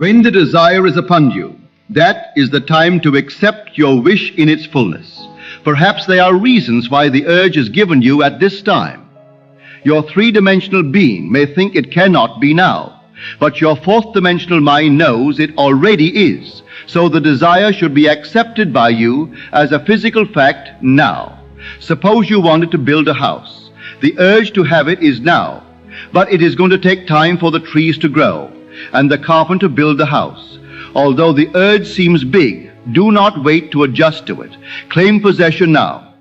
When the desire is upon you, that is the time to accept your wish in its fullness. Perhaps there are reasons why the urge is given you at this time. Your three-dimensional being may think it cannot be now, but your fourth-dimensional mind knows it already is, so the desire should be accepted by you as a physical fact now. Suppose you wanted to build a house. The urge to have it is now, but it is going to take time for the trees to grow and the carpenter to build the house. Although the urge seems big, do not wait to adjust to it. Claim possession now,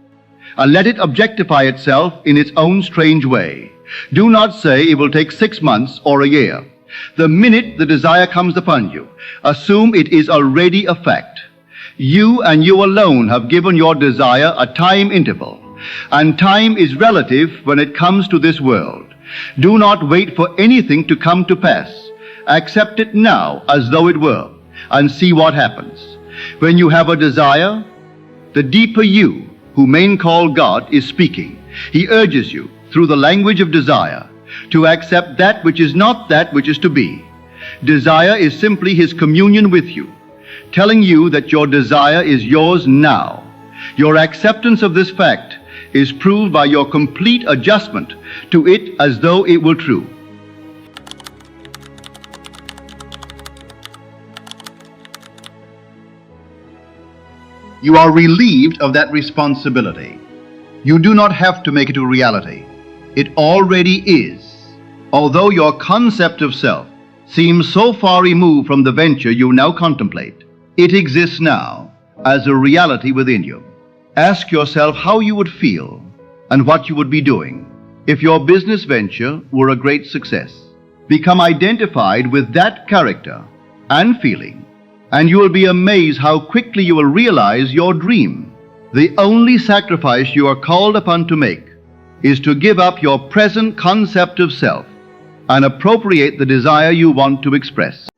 and let it objectify itself in its own strange way. Do not say it will take 6 months or a year. The minute the desire comes upon you, assume it is already a fact. You and you alone have given your desire a time interval, and time is relative when it comes to this world. Do not wait for anything to come to pass. Accept it now as though it were, and see what happens. When you have a desire, the deeper you, who men call God, is speaking. He urges you, through the language of desire, to accept that which is not that which is to be. Desire is simply His communion with you, telling you that your desire is yours now. Your acceptance of this fact is proved by your complete adjustment to it as though it were true. You are relieved of that responsibility. You do not have to make it a reality. It already is. Although your concept of self seems so far removed from the venture you now contemplate, it exists now as a reality within you. Ask yourself how you would feel and what you would be doing if your business venture were a great success. Become identified with that character and feeling, and you will be amazed how quickly you will realize your dream. The only sacrifice you are called upon to make is to give up your present concept of self and appropriate the desire you want to express.